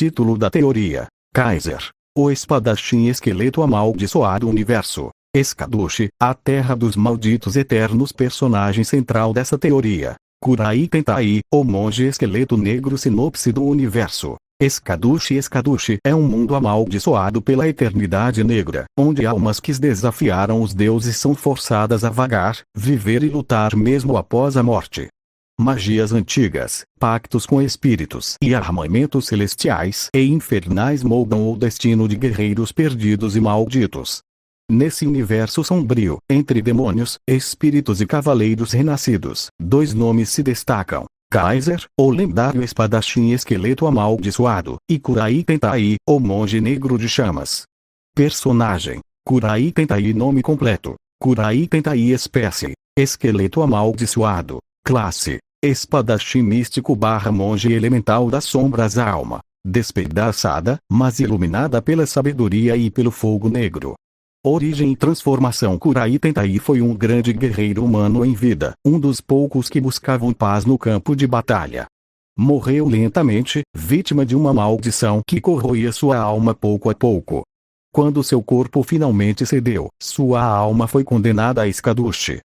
Título da teoria: Kaiser, o espadachim esqueleto amaldiçoado universo. Escaduche, a terra dos malditos eternos. Personagem central dessa teoria: Kurai Tentai, o monge esqueleto negro. Sinopse do universo: Escaduche é um mundo amaldiçoado pela eternidade negra, onde almas que desafiaram os deuses são forçadas a vagar, viver e lutar mesmo após a morte. Magias antigas, pactos com espíritos e armamentos celestiais e infernais moldam o destino de guerreiros perdidos e malditos. Nesse universo sombrio, entre demônios, espíritos e cavaleiros renascidos, dois nomes se destacam: Kaiser, o lendário espadachim esqueleto amaldiçoado, e Kurai Tentai, o monge negro de chamas. Personagem: Kurai Tentai. Nome completo: Kurai Tentai. Espécie: esqueleto amaldiçoado. Classe: espadachim místico / monge elemental das sombras. Alma: despedaçada, mas iluminada pela sabedoria e pelo fogo negro. Origem e transformação: Kurai Tentai foi um grande guerreiro humano em vida, um dos poucos que buscavam paz no campo de batalha. Morreu lentamente, vítima de uma maldição que corroía sua alma pouco a pouco. Quando seu corpo finalmente cedeu, sua alma foi condenada a escaduche.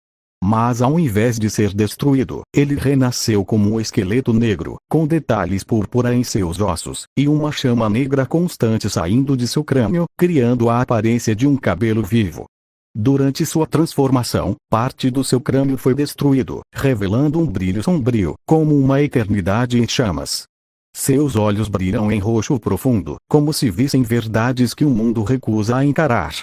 Mas ao invés de ser destruído, ele renasceu como um esqueleto negro, com detalhes púrpura em seus ossos, e uma chama negra constante saindo de seu crânio, criando a aparência de um cabelo vivo. Durante sua transformação, parte do seu crânio foi destruído, revelando um brilho sombrio, como uma eternidade em chamas. Seus olhos brilham em roxo profundo, como se vissem verdades que o mundo recusa a encarar.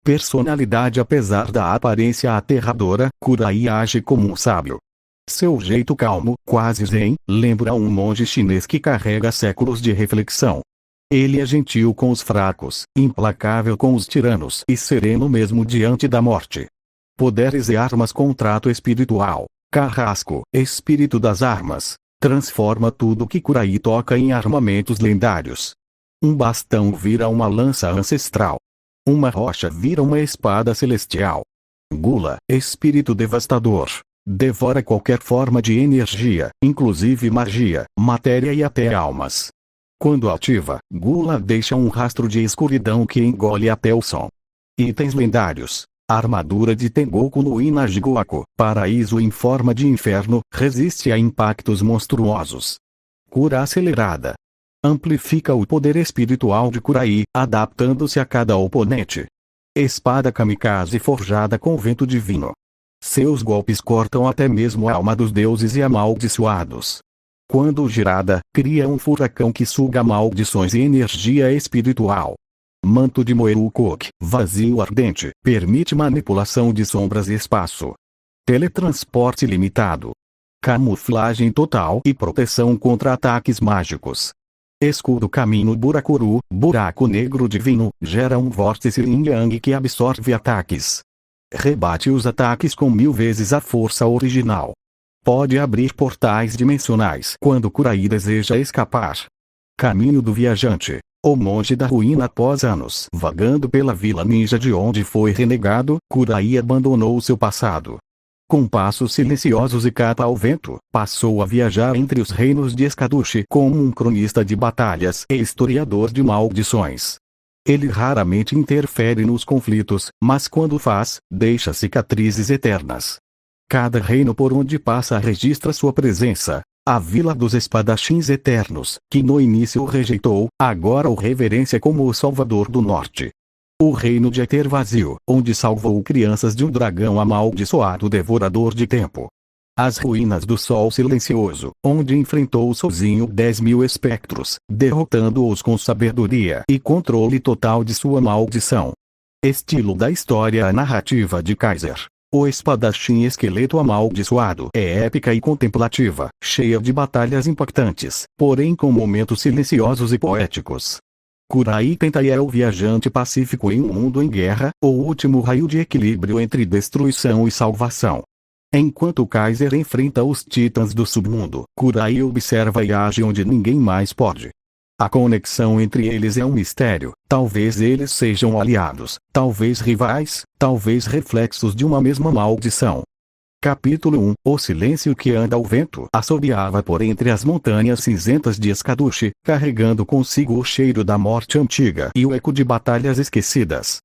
Personalidade: apesar da aparência aterradora, Kurai age como um sábio. Seu jeito calmo, quase zen, lembra um monge chinês que carrega séculos de reflexão. Ele é gentil com os fracos, implacável com os tiranos e sereno mesmo diante da morte. Poderes e armas: contrato espiritual. Carrasco, espírito das armas. Transforma tudo que Kurai toca em armamentos lendários. Um bastão vira uma lança ancestral. Uma rocha vira uma espada celestial. Gula, espírito devastador. Devora qualquer forma de energia, inclusive magia, matéria e até almas. Quando ativa, Gula deixa um rastro de escuridão que engole até o som. Itens lendários: armadura de Tengoku no Inajigoku, paraíso em forma de inferno, resiste a impactos monstruosos. Cura acelerada. Amplifica o poder espiritual de Kurai, adaptando-se a cada oponente. Espada kamikaze forjada com vento divino. Seus golpes cortam até mesmo a alma dos deuses e amaldiçoados. Quando girada, cria um furacão que suga maldições e energia espiritual. Manto de Moerukok, vazio ardente, permite manipulação de sombras e espaço. Teletransporte limitado. Camuflagem total e proteção contra ataques mágicos. Escudo Caminho Burakuru, buraco negro divino, gera um vórtice yin-yang que absorve ataques. Rebate os ataques com 1000 vezes a força original. Pode abrir portais dimensionais quando Kurai deseja escapar. Caminho do Viajante. O monge da ruína. Após anos vagando pela vila ninja de onde foi renegado, Kurai abandonou seu passado. Com passos silenciosos e capa ao vento, passou a viajar entre os reinos de Escaduche como um cronista de batalhas e historiador de maldições. Ele raramente interfere nos conflitos, mas quando faz, deixa cicatrizes eternas. Cada reino por onde passa registra sua presença. A Vila dos Espadachins Eternos, que no início o rejeitou, agora o reverencia como o Salvador do Norte. O reino de Éter Vazio, onde salvou crianças de um dragão amaldiçoado devorador de tempo. As ruínas do Sol Silencioso, onde enfrentou sozinho 10.000 espectros, derrotando-os com sabedoria e controle total de sua maldição. Estilo da história: a narrativa de Kaiser, o espadachim esqueleto amaldiçoado, é épica e contemplativa, cheia de batalhas impactantes, porém com momentos silenciosos e poéticos. Kurai Tentai é o viajante pacífico em um mundo em guerra, o último raio de equilíbrio entre destruição e salvação. Enquanto Kaiser enfrenta os titãs do submundo, Kurai observa e age onde ninguém mais pode. A conexão entre eles é um mistério. Talvez eles sejam aliados, talvez rivais, talvez reflexos de uma mesma maldição. Capítulo 1. O silêncio que anda ao vento assobiava por entre as montanhas cinzentas de Escaduche, carregando consigo o cheiro da morte antiga e o eco de batalhas esquecidas.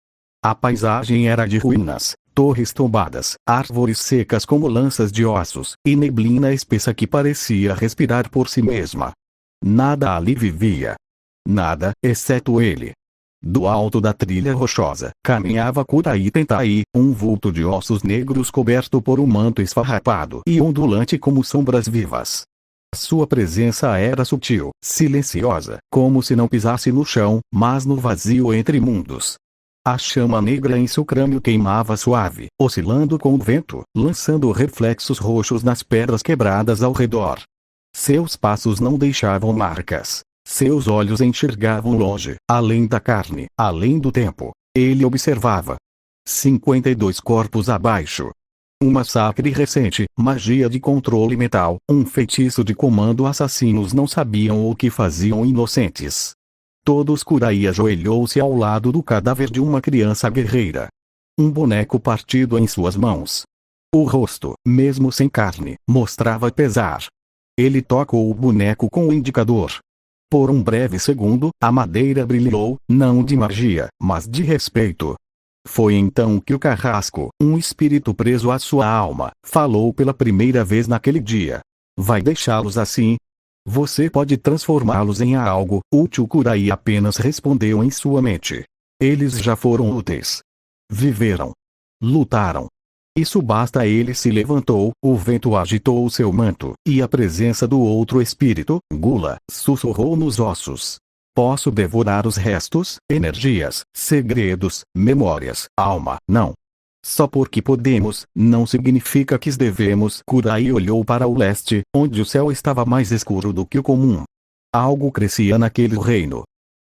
A paisagem era de ruínas, torres tombadas, árvores secas como lanças de ossos, e neblina espessa que parecia respirar por si mesma. Nada ali vivia. Nada, exceto ele. Do alto da trilha rochosa, caminhava Kurai Tentai, um vulto de ossos negros coberto por um manto esfarrapado e ondulante como sombras vivas. Sua presença era sutil, silenciosa, como se não pisasse no chão, mas no vazio entre mundos. A chama negra em seu crânio queimava suave, oscilando com o vento, lançando reflexos roxos nas pedras quebradas ao redor. Seus passos não deixavam marcas. Seus olhos enxergavam longe, além da carne, além do tempo. Ele observava. 52 corpos abaixo. Um massacre recente, magia de controle mental, um feitiço de comando. Assassinos não sabiam o que faziam inocentes. Todos. Kurai ajoelhou-se ao lado do cadáver de uma criança guerreira. Um boneco partido em suas mãos. O rosto, mesmo sem carne, mostrava pesar. Ele tocou o boneco com o indicador. Por um breve segundo, a madeira brilhou, não de magia, mas de respeito. Foi então que o carrasco, um espírito preso à sua alma, falou pela primeira vez naquele dia. Vai deixá-los assim? Você pode transformá-los em algo útil. Kurai apenas respondeu em sua mente. Eles já foram úteis. Viveram. Lutaram. Isso basta. Ele se levantou, o vento agitou o seu manto, e a presença do outro espírito, Gula, sussurrou nos ossos. Posso devorar os restos, energias, segredos, memórias, alma. Não. Só porque podemos, não significa que devemos. Kurai olhou para o leste, onde o céu estava mais escuro do que o comum. Algo crescia naquele reino.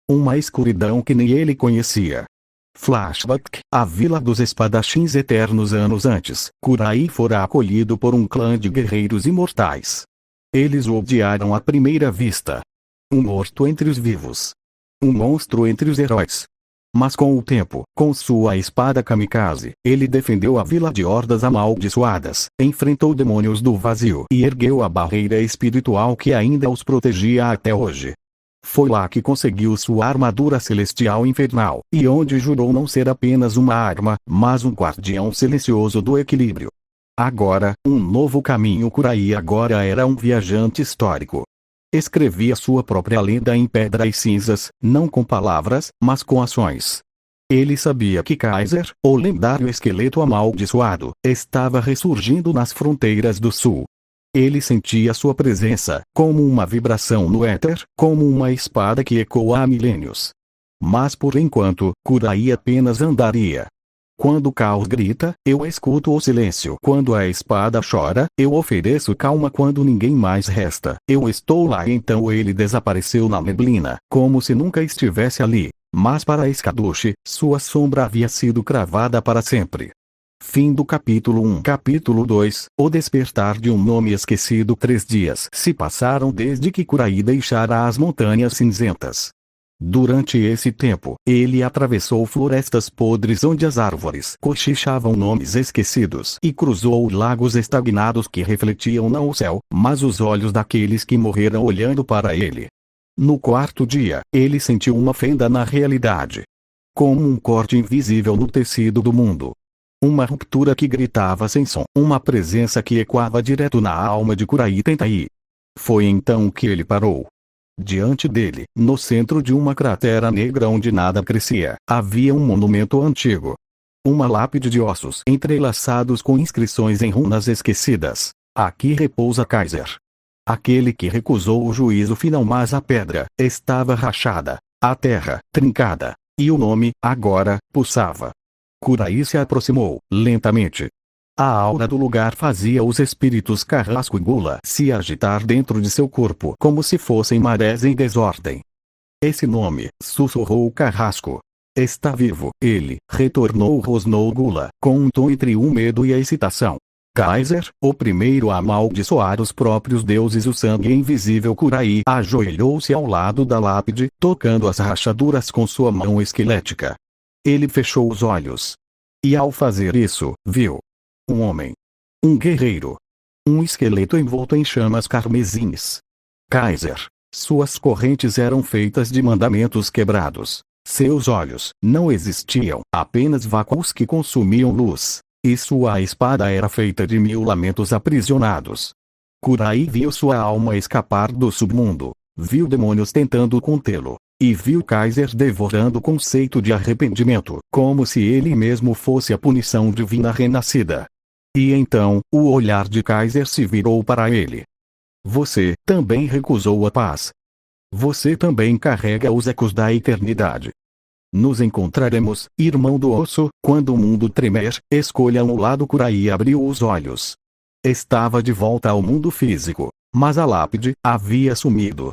Uma escuridão que nem ele conhecia. Flashback, a Vila dos Espadachins Eternos. Anos antes, Kurai fora acolhido por um clã de guerreiros imortais. Eles o odiaram à primeira vista. Um morto entre os vivos. Um monstro entre os heróis. Mas com o tempo, com sua espada kamikaze, ele defendeu a vila de hordas amaldiçoadas, enfrentou demônios do vazio e ergueu a barreira espiritual que ainda os protegia até hoje. Foi lá que conseguiu sua armadura celestial infernal, e onde jurou não ser apenas uma arma, mas um guardião silencioso do equilíbrio. Agora, um novo caminho. Kurai agora era um viajante histórico. Escrevia sua própria lenda em pedra e cinzas, não com palavras, mas com ações. Ele sabia que Kaiser, o lendário esqueleto amaldiçoado, estava ressurgindo nas fronteiras do sul. Ele sentia sua presença, como uma vibração no éter, como uma espada que ecoa há milênios. Mas por enquanto, Kurai apenas andaria. Quando o caos grita, eu escuto o silêncio. Quando a espada chora, eu ofereço calma. Quando ninguém mais resta, eu estou lá. Então ele desapareceu na neblina, como se nunca estivesse ali. Mas para Escaduche, sua sombra havia sido cravada para sempre. Fim do capítulo 1. Capítulo 2. O despertar de um nome esquecido. 3 dias se passaram desde que Kurai deixara as montanhas cinzentas. Durante esse tempo, ele atravessou florestas podres onde as árvores cochichavam nomes esquecidos e cruzou lagos estagnados que refletiam não o céu, mas os olhos daqueles que morreram olhando para ele. No 4º dia, ele sentiu uma fenda na realidade. Como um corte invisível no tecido do mundo. Uma ruptura que gritava sem som, uma presença que ecoava direto na alma de Kurai Tentai. Foi então que ele parou. Diante dele, no centro de uma cratera negra onde nada crescia, havia um monumento antigo. Uma lápide de ossos entrelaçados com inscrições em runas esquecidas. Aqui repousa Kaiser. Aquele que recusou o juízo final. Mas a pedra estava rachada, a terra trincada, e o nome, agora, pulsava. Kurai se aproximou, lentamente. A aura do lugar fazia os espíritos Carrasco e Gula se agitar dentro de seu corpo como se fossem marés em desordem. Esse nome, sussurrou o Carrasco. Está vivo. Ele, retornou. Rosnou Gula, com um tom entre o medo e a excitação. Kaiser, o primeiro a amaldiçoar os próprios deuses. O sangue invisível. Kurai ajoelhou-se ao lado da lápide, tocando as rachaduras com sua mão esquelética. Ele fechou os olhos. E ao fazer isso, viu um homem. Um guerreiro. Um esqueleto envolto em chamas carmesins. Kaiser. Suas correntes eram feitas de mandamentos quebrados. Seus olhos não existiam, apenas vácuos que consumiam luz. E sua espada era feita de 1000 lamentos aprisionados. Kurai viu sua alma escapar do submundo. Viu demônios tentando contê-lo. E viu Kaiser devorando o conceito de arrependimento, como se ele mesmo fosse a punição divina renascida. E então, o olhar de Kaiser se virou para ele. Você também recusou a paz. Você também carrega os ecos da eternidade. Nos encontraremos, irmão do osso, quando o mundo tremer. Escolha um lado. Kurai abriu os olhos. Estava de volta ao mundo físico, mas a lápide havia sumido.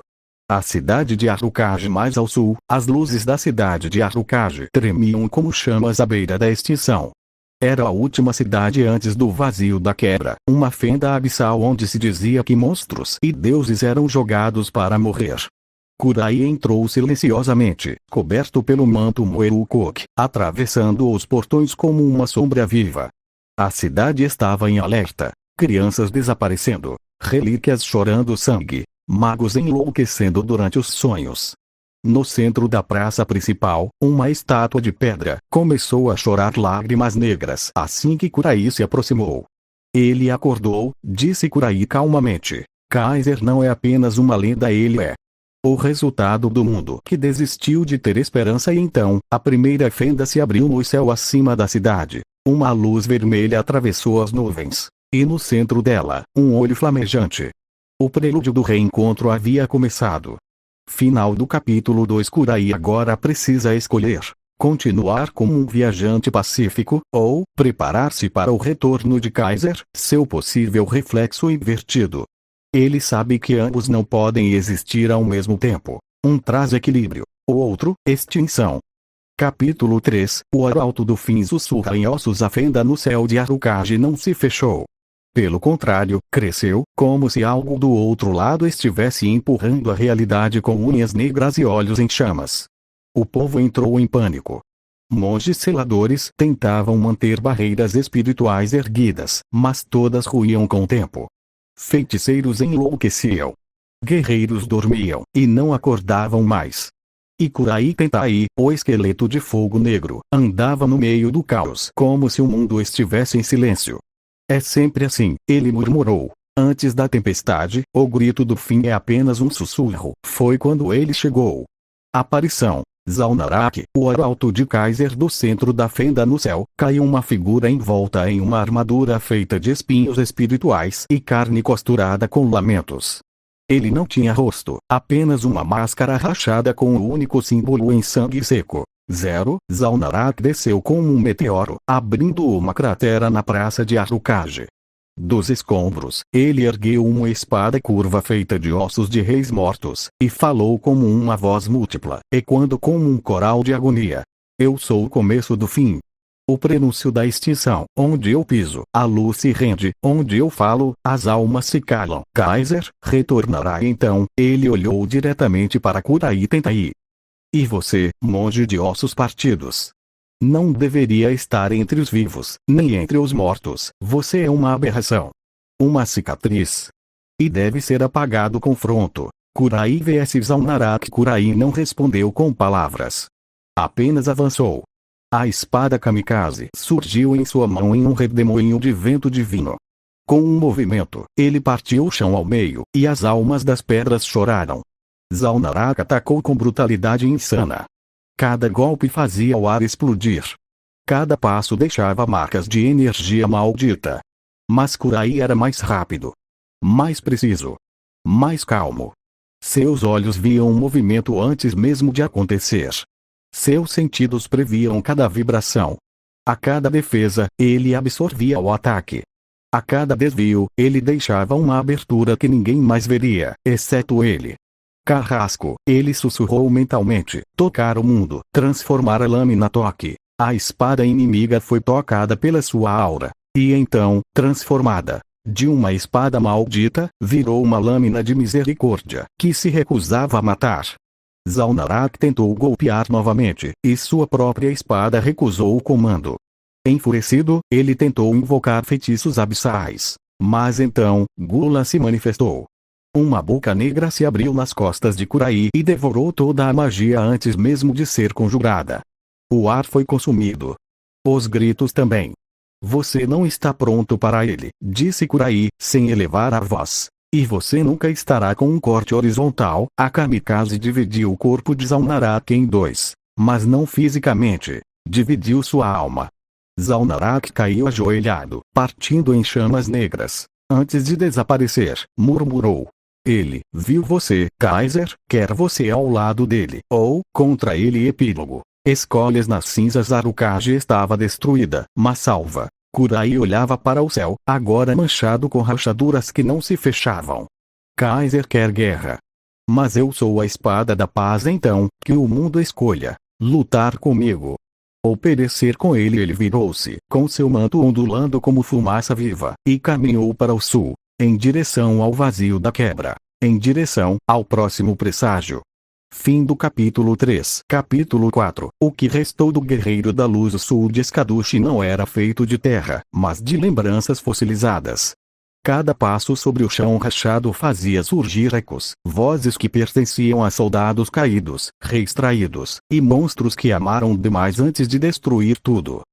A cidade de Arucage mais ao sul, as luzes da cidade de Arucage tremiam como chamas à beira da extinção. Era a última cidade antes do vazio da quebra, uma fenda abissal onde se dizia que monstros e deuses eram jogados para morrer. Kurai entrou silenciosamente, coberto pelo manto Moerukok, atravessando os portões como uma sombra viva. A cidade estava em alerta, crianças desaparecendo, relíquias chorando sangue, magos enlouquecendo durante os sonhos. No centro da praça principal, uma estátua de pedra começou a chorar lágrimas negras assim que Kurai se aproximou. Ele acordou, disse Kurai calmamente. Kaiser não é apenas uma lenda, ele é o resultado do mundo que desistiu de ter esperança. E então, a primeira fenda se abriu no céu acima da cidade. Uma luz vermelha atravessou as nuvens. E no centro dela, um olho flamejante. O prelúdio do reencontro havia começado. Final do capítulo 2. Kurai agora precisa escolher: continuar como um viajante pacífico, ou preparar-se para o retorno de Kaiser, seu possível reflexo invertido. Ele sabe que ambos não podem existir ao mesmo tempo. Um traz equilíbrio, o outro, extinção. Capítulo 3. O arauto do fim sussurra em ossos. A fenda no céu de Arucage não se fechou. Pelo contrário, cresceu, como se algo do outro lado estivesse empurrando a realidade com unhas negras e olhos em chamas. O povo entrou em pânico. Monges seladores tentavam manter barreiras espirituais erguidas, mas todas ruíam com o tempo. Feiticeiros enlouqueciam. Guerreiros dormiam, e não acordavam mais. E Kurai Tentai, o esqueleto de fogo negro, andava no meio do caos como se o mundo estivesse em silêncio. É sempre assim, ele murmurou. Antes da tempestade, o grito do fim é apenas um sussurro. Foi quando ele chegou. Aparição. Zalnarak, o arauto de Kaiser. Do centro da fenda no céu, caiu uma figura envolta em uma armadura feita de espinhos espirituais e carne costurada com lamentos. Ele não tinha rosto, apenas uma máscara rachada com o único símbolo em sangue seco. Zalnarak desceu como um meteoro, abrindo uma cratera na praça de Arucage. Dos escombros, ele ergueu uma espada curva feita de ossos de reis mortos, e falou como uma voz múltipla, ecoando como um coral de agonia. Eu sou o começo do fim. O prenúncio da extinção. Onde eu piso, a luz se rende. Onde eu falo, as almas se calam. Kaiser retornará então. Ele olhou diretamente para Kurai Tentai. E você, monge de ossos partidos? Não deveria estar entre os vivos, nem entre os mortos. Você é uma aberração. Uma cicatriz. E deve ser apagado. Confronto. Kurai vs Zalnarak. Kurai não respondeu com palavras. Apenas avançou. A espada kamikaze surgiu em sua mão em um redemoinho de vento divino. Com um movimento, ele partiu o chão ao meio, e as almas das pedras choraram. Zalnarak atacou com brutalidade insana. Cada golpe fazia o ar explodir. Cada passo deixava marcas de energia maldita. Mas Kurai era mais rápido. Mais preciso. Mais calmo. Seus olhos viam o movimento antes mesmo de acontecer. Seus sentidos previam cada vibração. A cada defesa, ele absorvia o ataque. A cada desvio, ele deixava uma abertura que ninguém mais veria, exceto ele. Carrasco, ele sussurrou mentalmente. Tocar o mundo, transformar a lâmina toque. A espada inimiga foi tocada pela sua aura. E então, transformada de uma espada maldita, virou uma lâmina de misericórdia, que se recusava a matar. Zalnarak tentou golpear novamente, e sua própria espada recusou o comando. Enfurecido, ele tentou invocar feitiços abissais. Mas então, Gula se manifestou. Uma boca negra se abriu nas costas de Kurai e devorou toda a magia antes mesmo de ser conjurada. O ar foi consumido. Os gritos também. Você não está pronto para ele, disse Kurai, sem elevar a voz. E você nunca estará com um corte horizontal. A kamikaze dividiu o corpo de Zaunaraki em dois. Mas não fisicamente. Dividiu sua alma. Zaunaraki caiu ajoelhado, partindo em chamas negras. Antes de desaparecer, murmurou. Ele viu você, Kaiser, quer você ao lado dele, ou contra ele. Epílogo. Escolhas nas cinzas. Arukaji estava destruída, mas salva. Kurai olhava para o céu, agora manchado com rachaduras que não se fechavam. Kaiser quer guerra. Mas eu sou a espada da paz. Então, que o mundo escolha. Lutar comigo. Ou perecer com ele. Ele virou-se, com seu manto ondulando como fumaça viva, e caminhou para o sul, em direção ao vazio da quebra, em direção ao próximo presságio. Fim do capítulo 3. Capítulo 4. O que restou do guerreiro da luz. O sul de Escaduche não era feito de terra, mas de lembranças fossilizadas. Cada passo sobre o chão rachado fazia surgir ecos, vozes que pertenciam a soldados caídos, reis traídos, e monstros que amaram demais antes de destruir tudo.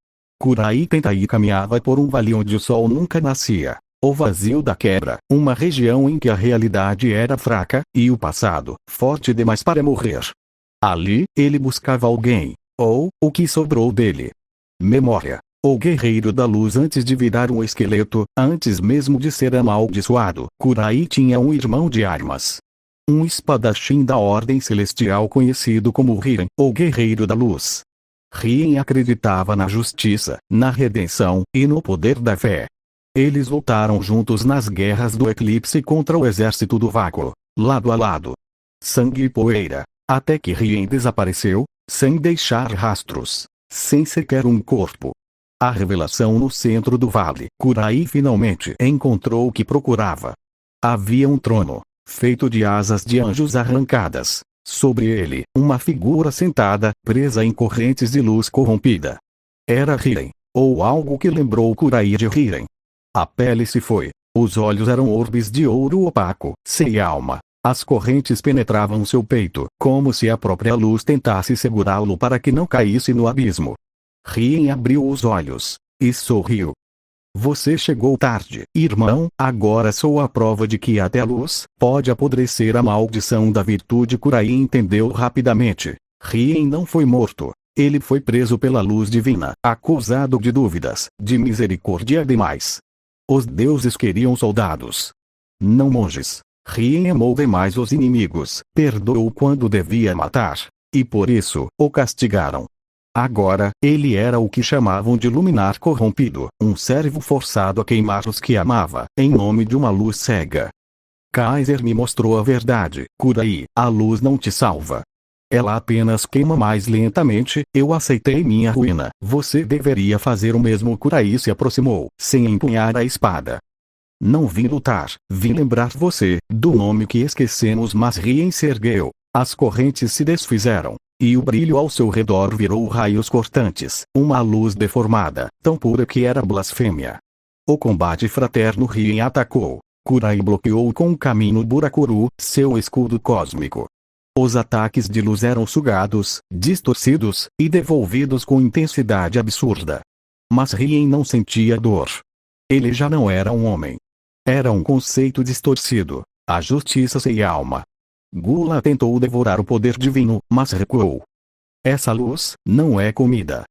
Kurai Tentai caminhava por um vale onde o sol nunca nascia. O vazio da quebra, uma região em que a realidade era fraca, e o passado, forte demais para morrer. Ali, ele buscava alguém, ou o que sobrou dele. Memória. O guerreiro da luz antes de virar um esqueleto, antes mesmo de ser amaldiçoado, Kurai tinha um irmão de armas. Um espadachim da ordem celestial conhecido como Rien, o guerreiro da luz. Rien acreditava na justiça, na redenção, e no poder da fé. Eles lutaram juntos nas guerras do eclipse contra o exército do vácuo, lado a lado. Sangue e poeira, até que Rien desapareceu, sem deixar rastros, sem sequer um corpo. A revelação no centro do vale. Kurai finalmente encontrou o que procurava. Havia um trono, feito de asas de anjos arrancadas. Sobre ele, uma figura sentada, presa em correntes de luz corrompida. Era Rien, ou algo que lembrou Kurai de Rien. A pele se foi, os olhos eram orbes de ouro opaco, sem alma. As correntes penetravam seu peito, como se a própria luz tentasse segurá-lo para que não caísse no abismo. Rien abriu os olhos, e sorriu. Você chegou tarde, irmão. Agora sou a prova de que até a luz pode apodrecer a maldição da virtude. Kurai entendeu rapidamente. Rien não foi morto. Ele foi preso pela luz divina, acusado de dúvidas, de misericórdia demais. Os deuses queriam soldados, não monges. Rien amou demais os inimigos, perdoou quando devia matar, e por isso, o castigaram. Agora, ele era o que chamavam de luminar corrompido, um servo forçado a queimar os que amava, em nome de uma luz cega. Kaiser me mostrou a verdade. Kurai, a luz não te salva. Ela apenas queima mais lentamente. Eu aceitei minha ruína. Você deveria fazer o mesmo. Kurai se aproximou, sem empunhar a espada. Não vim lutar, vim lembrar você, do nome que esquecemos. Mas Rien se ergueu. As correntes se desfizeram, e o brilho ao seu redor virou raios cortantes, uma luz deformada, tão pura que era blasfêmia. O combate fraterno. Rien atacou. Kurai bloqueou com o caminho Burakuru, seu escudo cósmico. Os ataques de luz eram sugados, distorcidos, e devolvidos com intensidade absurda. Mas Rien não sentia dor. Ele já não era um homem. Era um conceito distorcido, a justiça sem alma. Gula tentou devorar o poder divino, mas recuou. Essa luz não é comida.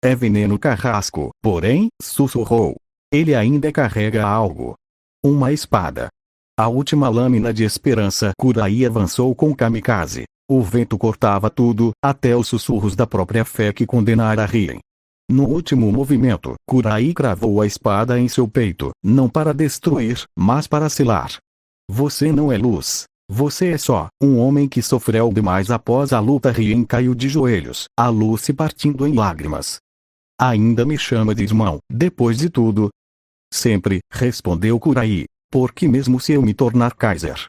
É veneno carrasco. Porém, sussurrou. Ele ainda carrega algo. Uma espada. A última lâmina de esperança. Kurai avançou com kamikaze. O vento cortava tudo, até os sussurros da própria fé que condenara Rien. No último movimento, Kurai cravou a espada em seu peito, não para destruir, mas para selar. Você não é luz. Você é só um homem que sofreu demais após a luta. Rien caiu de joelhos, a luz se partindo em lágrimas. Ainda me chama de irmão, depois de tudo? Sempre, respondeu Kurai. Porque mesmo se eu me tornar Kaiser,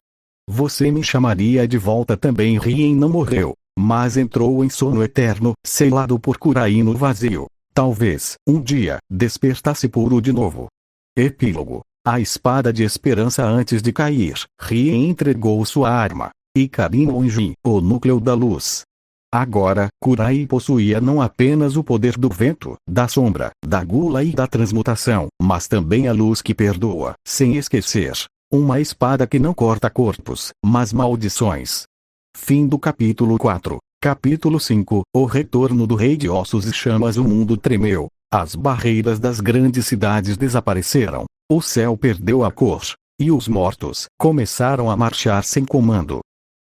você me chamaria de volta também. Rien não morreu, mas entrou em sono eterno, selado por Kurai no vazio. Talvez, um dia, despertasse puro de novo. Epílogo. A espada de esperança antes de cair, Rie entregou sua arma. E Karin Onjin, o núcleo da luz. Agora, Kurai possuía não apenas o poder do vento, da sombra, da gula e da transmutação, mas também a luz que perdoa, sem esquecer. Uma espada que não corta corpos, mas maldições. Fim do capítulo 4. Capítulo 5. O retorno do Rei de Ossos e Chamas. O mundo tremeu. As barreiras das grandes cidades desapareceram. O céu perdeu a cor. E os mortos começaram a marchar sem comando.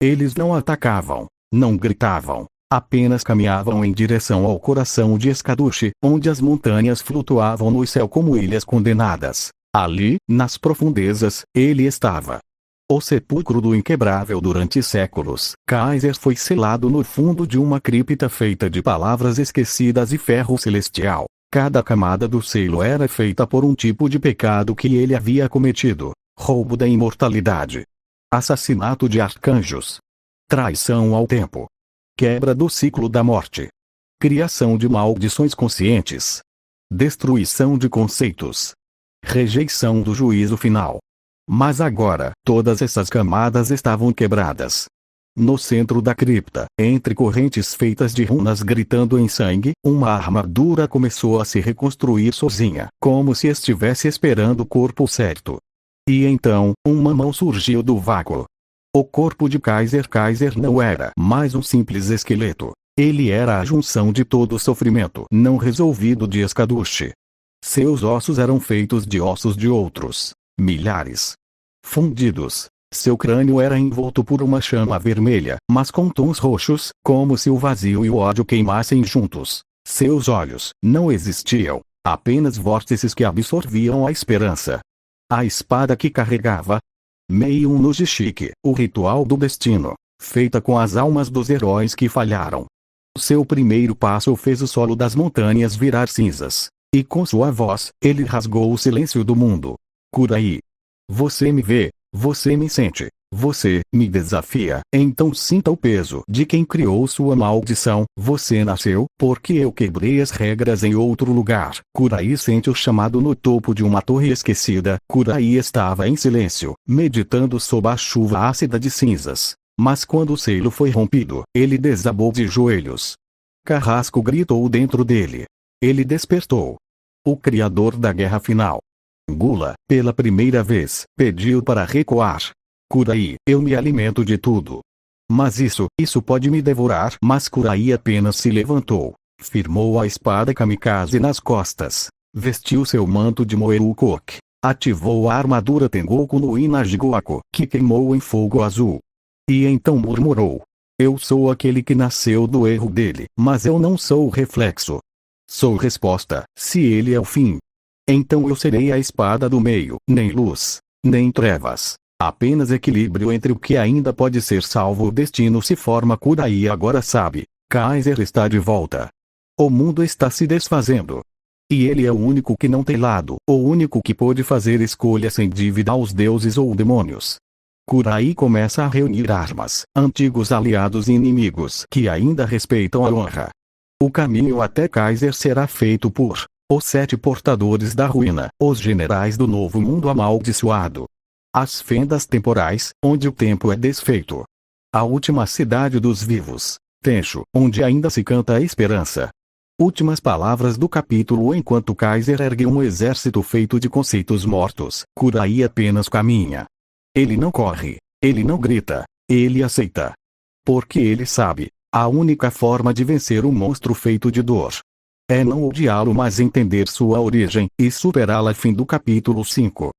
Eles não atacavam, não gritavam, apenas caminhavam em direção ao coração de Escaduche, onde as montanhas flutuavam no céu como ilhas condenadas. Ali, nas profundezas, ele estava. O sepulcro do inquebrável durante séculos. Kaiser foi selado no fundo de uma cripta feita de palavras esquecidas e ferro celestial. Cada camada do selo era feita por um tipo de pecado que ele havia cometido: roubo da imortalidade, assassinato de arcanjos, traição ao tempo, quebra do ciclo da morte, criação de maldições conscientes, destruição de conceitos, rejeição do juízo final. Mas agora, todas essas camadas estavam quebradas. No centro da cripta, entre correntes feitas de runas gritando em sangue, uma armadura começou a se reconstruir sozinha, como se estivesse esperando o corpo certo. E então, uma mão surgiu do vácuo. O corpo de Kaiser não era mais um simples esqueleto. Ele era a junção de todo o sofrimento não resolvido de Escaduche. Seus ossos eram feitos de ossos de outros, milhares, fundidos. Seu crânio era envolto por uma chama vermelha, mas com tons roxos, como se o vazio e o ódio queimassem juntos. Seus olhos não existiam, apenas vórtices que absorviam a esperança. A espada que carregava. Meiun no Jishike, o ritual do destino, feita com as almas dos heróis que falharam. Seu primeiro passo fez o solo das montanhas virar cinzas. E com sua voz, ele rasgou o silêncio do mundo. Kurai. Você me vê, você me sente, você me desafia, então sinta o peso de quem criou sua maldição. Você nasceu, porque eu quebrei as regras em outro lugar. Kurai sente o chamado no topo de uma torre esquecida. Kurai estava em silêncio, meditando sob a chuva ácida de cinzas. Mas quando o selo foi rompido, ele desabou de joelhos. Carrasco gritou dentro dele. Ele despertou. O criador da guerra final. Gula, pela primeira vez, pediu para recuar. Kurai, eu me alimento de tudo. Mas isso pode me devorar. Mas Kurai apenas se levantou, firmou a espada kamikaze nas costas, vestiu seu manto de Moerukok, ativou a armadura Tengoku no Inajigoku, que queimou em fogo azul. E então murmurou: eu sou aquele que nasceu do erro dele, mas eu não sou o reflexo. Sou resposta. Se ele é o fim, então eu serei a espada do meio. Nem luz, nem trevas. Apenas equilíbrio entre o que ainda pode ser salvo. O destino se forma. Kurai agora sabe. Kaiser está de volta. O mundo está se desfazendo. E ele é o único que não tem lado. O único que pôde fazer escolha sem dívida aos deuses ou demônios. Kurai começa a reunir armas, antigos aliados e inimigos que ainda respeitam a honra. O caminho até Kaiser será feito por os 7 portadores da ruína, os generais do novo mundo amaldiçoado. As fendas temporais, onde o tempo é desfeito. A última cidade dos vivos, Tencho, onde ainda se canta a esperança. Últimas palavras do capítulo. Enquanto Kaiser ergue um exército feito de conceitos mortos, Kurai apenas caminha. Ele não corre, ele não grita, ele aceita. Porque ele sabe. A única forma de vencer um monstro feito de dor é não odiá-lo, mas entender sua origem e superá-la. Fim do capítulo 5.